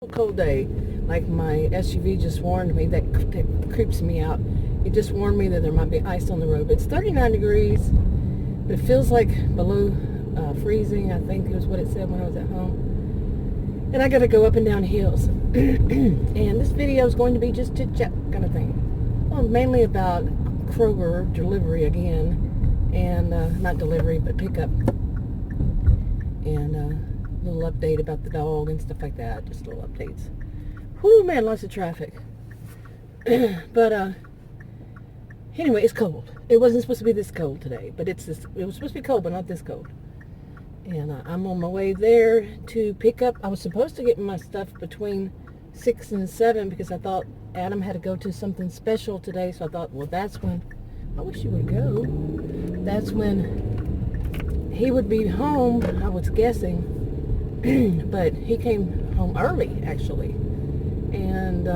Cold day, like my SUV just warned me. That creeps me out. It just warned me that there might be ice on the road. But it's 39 degrees, but it feels like below freezing, I think is what it said when I was at home. And I got to go up and down hills. And this video is going to be just chit chat kind of thing. Well, mainly about Kroger delivery again, and not delivery but pickup, and little update about the dog and stuff like that. Just little updates. Whoo, man, lots of traffic. But anyway, it's cold. It wasn't supposed to be this cold today, but it was supposed to be cold, but not this cold. And I'm on my way there to pick up. I was supposed to get my stuff between 6 and 7 because I thought Adam had to go to something special today. So I thought, well, that's when, I wish he would go. That's when he would be home, I was guessing. But he came home early, actually. And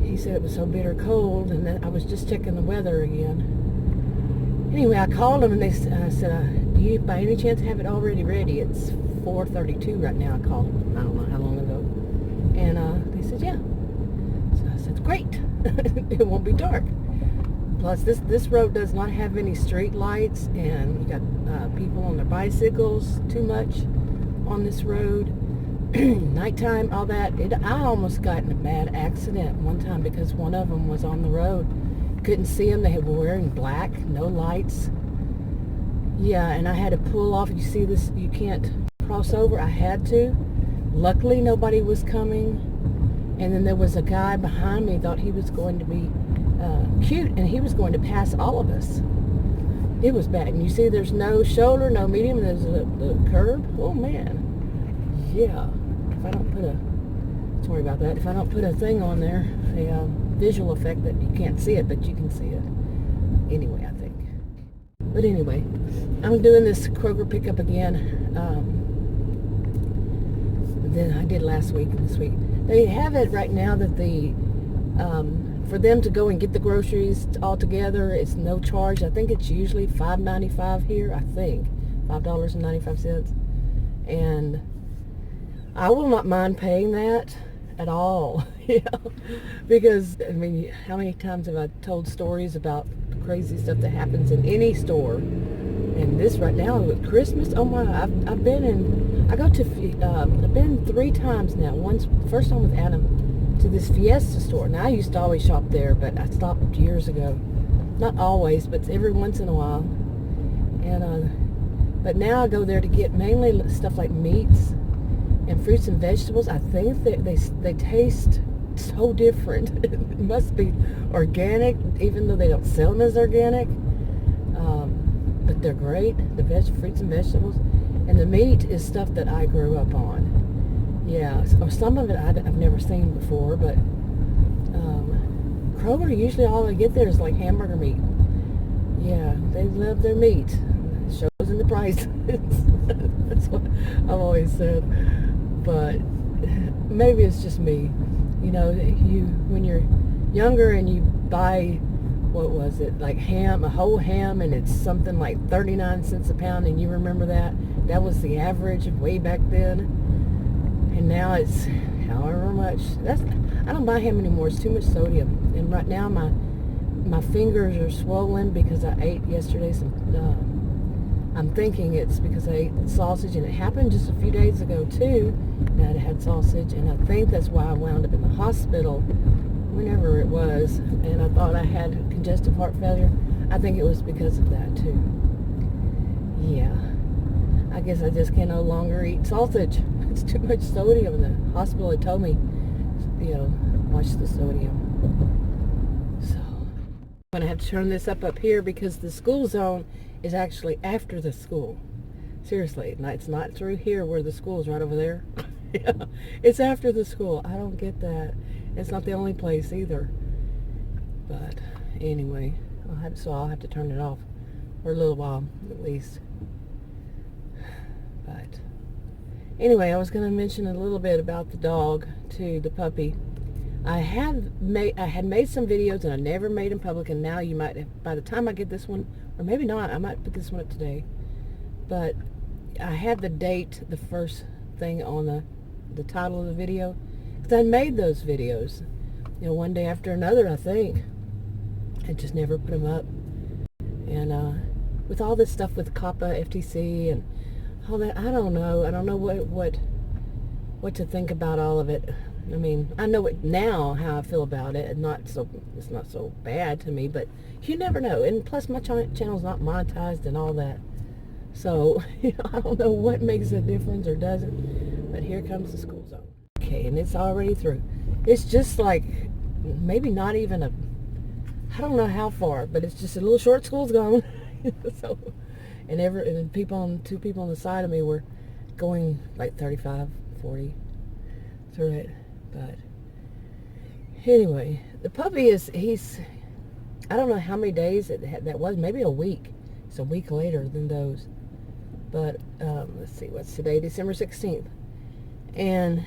he said it was so bitter cold, and then I was just checking the weather again. Anyway, I called him, and I said, do you by any chance have it already ready? It's 4:32 right now. I called him, I don't know how long ago. And they said, yeah. So I said, great. It won't be dark. Plus, this road does not have any street lights, and you got people on their bicycles too much on this road. Nighttime, all that. I almost got in a bad accident one time because one of them was on the road. Couldn't see them. They were wearing black, no lights. Yeah, and I had to pull off. You see this? You can't cross over. I had to. Luckily, nobody was coming. And then there was a guy behind me, thought he was going to be cute, and he was going to pass all of us. It was bad. And you see there's no shoulder, no medium, and there's the curb. Oh, man. Yeah. If I don't put a, sorry about that, if I don't put a thing on there, a visual effect that you can't see it, but you can see it. Anyway, I think. But anyway, I'm doing this Kroger pickup again. Than I did last week and this week. They have it right now that for them to go and get the groceries all together, it's no charge. I think it's usually $5.95 here. I think $5.95, and I will not mind paying that at all. Because I mean, how many times have I told stories about crazy stuff that happens in any store? And this right now with Christmas, oh my! I've been in. I've been 3 times now. Once, first time with Adam, to this Fiesta store. Now I used to always shop there, but I stopped years ago. Not always, but every once in a while. And but now I go there to get mainly stuff like meats and fruits and vegetables. I think that they taste so different. It must be organic, even though they don't sell them as organic. But they're great. The fruits and vegetables. And the meat is stuff that I grew up on. Yeah, so some of it I've never seen before, but Kroger, usually all I get there is like hamburger meat. Yeah, they love their meat. It shows in the price. That's what I've always said. But maybe it's just me. You know, when you're younger and you buy, what was it, like ham, a whole ham, and it's something like 39 cents a pound, and you remember that was the average of way back then, and now it's however much. I don't buy ham anymore. It's too much sodium, and right now my fingers are swollen because I ate yesterday some I'm thinking it's because I ate sausage, and it happened just a few days ago too, that I had sausage, and I think that's why I wound up in the hospital whenever it was, and I thought I had congestive heart failure. I think it was because of that too. Yeah, I guess I just can no longer eat sausage. It's too much sodium. The hospital had told me, watch the sodium. So I'm going to have to turn this up here because the school zone is actually after the school. Seriously, it's not through here where the school is right over there. Yeah, it's after the school. I don't get that. It's not the only place either. But anyway, I'll have to turn it off for a little while at least. But anyway, I was going to mention a little bit about the dog too, the puppy. I had made some videos and I never made them public, and now you might have, by the time I get this one, or maybe not, I might put this one up today. But I had the date, the first thing on the the title of the video, because I made those videos, one day after another, I think. I just never put them up. And with all this stuff with COPPA, FTC, and all that, I don't know. I don't know what to think about all of it. I mean, I know it now how I feel about it. It's not so bad to me, but you never know. And plus, my channel's not monetized and all that. So, I don't know what makes a difference or doesn't. But here comes the school zone. Okay, and it's already through. It's just like maybe not even I don't know how far, but it's just a little short school's gone. So, and two people on the side of me were going like 35, 40 through it. But anyway, the puppy I don't know how many days that was, maybe a week. It's a week later than those. But let's see, what's today? December 16th. And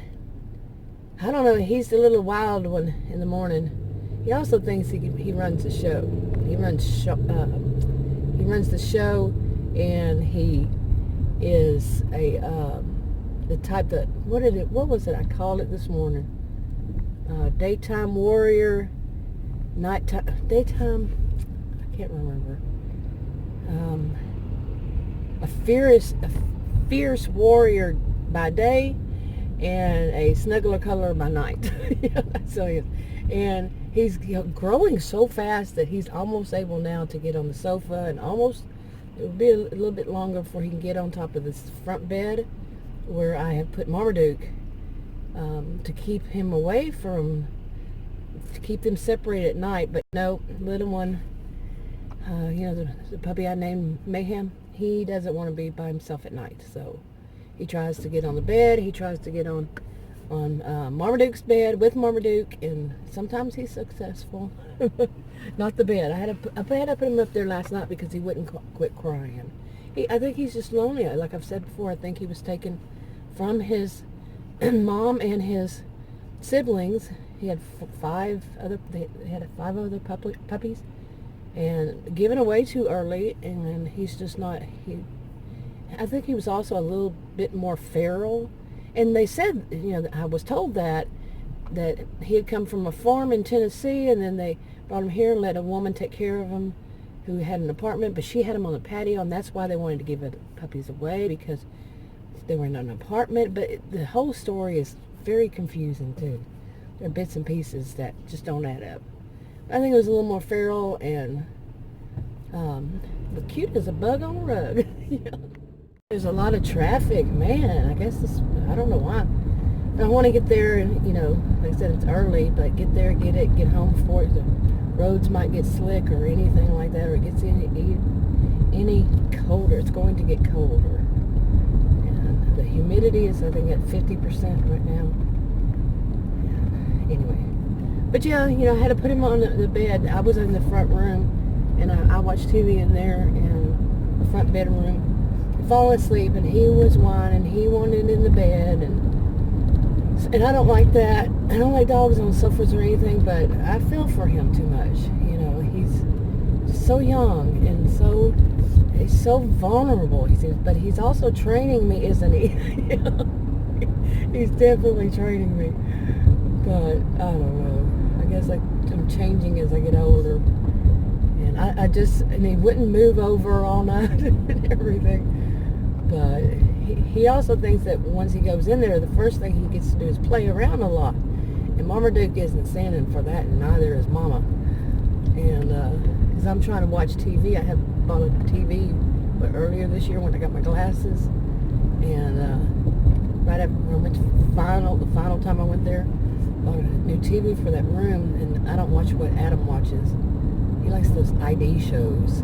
I don't know, he's a little wild one in the morning. He also thinks he runs the show. He runs the show, and he is the type that, what was it I called it this morning? Daytime warrior, daytime, I can't remember. A fierce warrior by day, and a snuggler color by night. That's how he is. And he's growing so fast that he's almost able now to get on the sofa, and it will be a little bit longer before he can get on top of this front bed where I have put Marmaduke to keep him away to keep them separated at night. But no, little one, the puppy I named Mayhem, he doesn't want to be by himself at night. So he tries to get on the bed. He tries to get on Marmaduke's bed with Marmaduke, and sometimes he's successful. Not the bed. I had to put him up there last night because he wouldn't quit crying. I think he's just lonely. Like I've said before, I think he was taken from his mom and his siblings. He had five other puppies, and given away too early. And he's just not. I think he was also a little bit more feral. And they said, I was told that he had come from a farm in Tennessee, and then they brought him here and let a woman take care of him who had an apartment, but she had him on the patio, and that's why they wanted to give the puppies away, because they were in an apartment. But the whole story is very confusing, too. There are bits and pieces that just don't add up. I think it was a little more feral and but cute as a bug on a rug. There's a lot of traffic, man. I guess I don't know why. I want to get there, and like I said, it's early, but get there, get home before the roads might get slick or anything like that, or it gets any colder. It's going to get colder. And the humidity is, I think, at 50% right now. Anyway, but yeah, I had to put him on the bed. I was in the front room, and I watched TV in there in the front bedroom, falling asleep, and he was whining. He wanted in the bed, and I don't like that. I don't like dogs on sofas or anything, but I feel for him too much. He's so young and he's so vulnerable. But he's also training me, isn't he? He's definitely training me. But I don't know. I guess I'm changing as I get older. And and he wouldn't move over all night and everything. But he also thinks that once he goes in there, the first thing he gets to do is play around a lot. And Marmaduke isn't standing for that, and neither is Mama. And because I'm trying to watch TV, I have bought a TV earlier this year when I got my glasses. And right after I went to the final time I went there, bought a new TV for that room. And I don't watch what Adam watches. He likes those ID shows,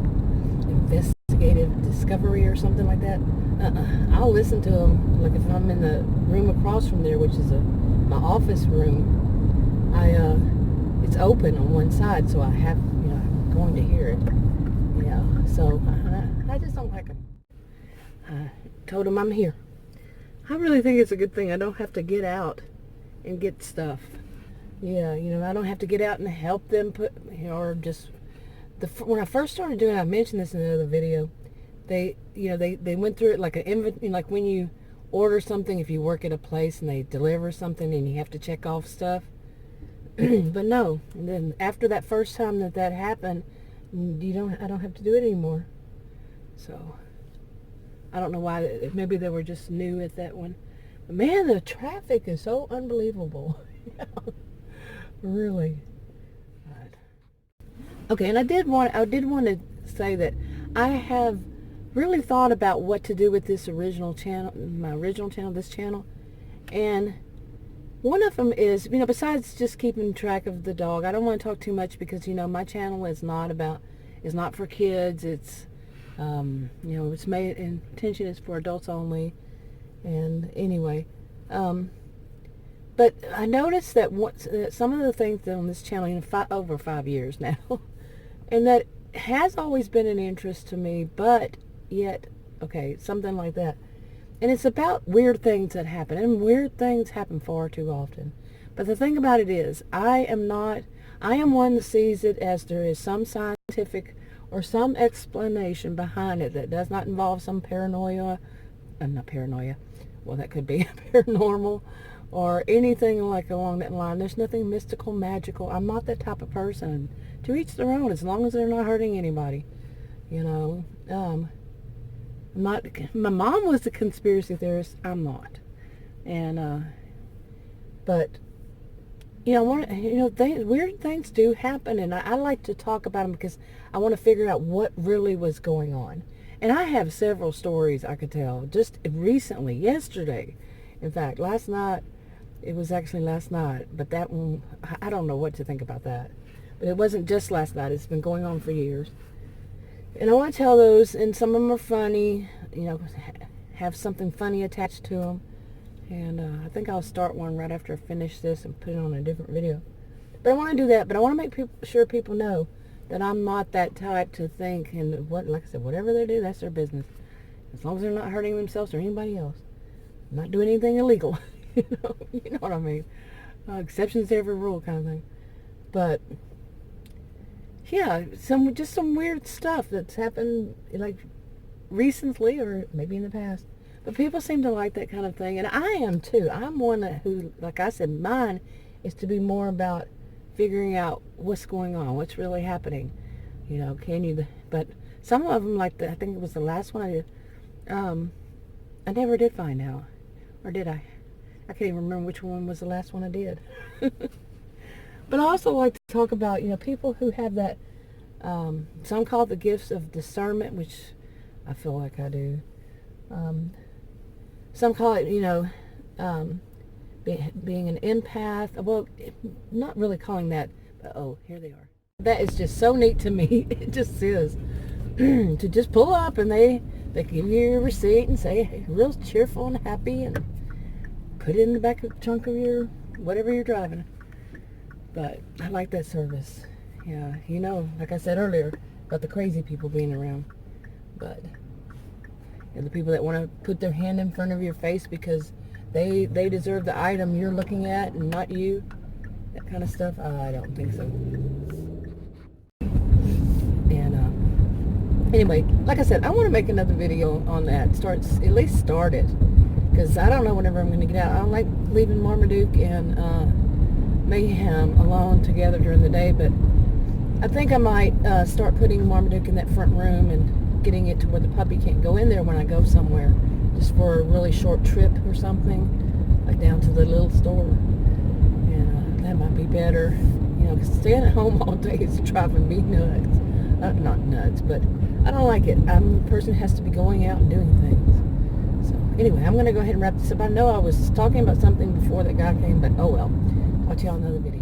investigative discovery or something like that. I'll listen to them. Like if I'm in the room across from there, which is my office room, it's open on one side, so I'm going to hear it. Yeah, so I just don't like them. I told him I'm here. I really think it's a good thing. I don't have to get out and get stuff. Yeah, I don't have to get out and help them or just when I first started doing it, I mentioned this in another video. They went through it like like when you order something if you work at a place and they deliver something and you have to check off stuff. But no, and then after that first time that happened, I don't have to do it anymore. So I don't know why. Maybe they were just new at that one. But man, the traffic is so unbelievable. Really. Right. Okay, and I did want to say that I have really thought about what to do with this original channel, this channel, and one of them is, besides just keeping track of the dog, I don't want to talk too much because, my channel is not for kids. It's, it's made, intention is for adults only. And anyway, but I noticed that some of the things on this channel, over 5 years now, and that has always been an interest to me, but yet, okay, something like that. And it's about weird things that happen, and weird things happen far too often. But the thing about it is, I am one that sees it as there is some scientific or some explanation behind it that does not involve some paranoia, not paranoia, well, that could be paranormal or anything like along that line. There's nothing mystical, magical. I'm not that type of person. To each their own, as long as they're not hurting anybody, my mom was a conspiracy theorist. I'm not. And but weird things do happen, and I like to talk about them because I want to figure out what really was going on. And I have several stories I could tell just recently, yesterday. In fact, last night, it was actually last night, but that one, I don't know what to think about that. But it wasn't just last night. It's been going on for years. And I want to tell those, and some of them are funny, have something funny attached to them. And I think I'll start one right after I finish this and put it on a different video. But I want to do that, but I want to make sure people know that I'm not that type to think, and like I said, whatever they do, that's their business. As long as they're not hurting themselves or anybody else. I'm not doing anything illegal. You know what I mean? Exceptions to every rule kind of thing. But yeah, some weird stuff that's happened like recently or maybe in the past. But people seem to like that kind of thing, and I am too. I'm one who, like I said, mine is to be more about figuring out what's going on, what's really happening. But some of them, like I think it was the last one I did, I never did find out. Or did I? I can't even remember which one was the last one I did. But I also like to talk about, people who have that, some call it the gifts of discernment, which I feel like I do. Some call it, being an empath. Well, not really calling that, but oh, here they are. That is just so neat to me. It just is. To just pull up and they give you your receipt and say, hey, real cheerful and happy, and put it in the back of the trunk of your, whatever you're driving. But I like that service. Yeah, like I said earlier, about the crazy people being around. But the people that want to put their hand in front of your face because they deserve the item you're looking at and not you, that kind of stuff, I don't think so. And anyway, like I said, I want to make another video on that. At least start it, because I don't know whenever I'm going to get out. I don't like leaving Marmaduke and Mayhem alone together during the day, but I think I might start putting Marmaduke in that front room and getting it to where the puppy can't go in there when I go somewhere, just for a really short trip or something, like down to the little store. And that might be better, because staying at home all day is driving me nuts. Not nuts, but I don't like it. I'm the person who has to be going out and doing things. So anyway, I'm going to go ahead and wrap this up. I know I was talking about something before that guy came, but oh well. I'll tell you on another video.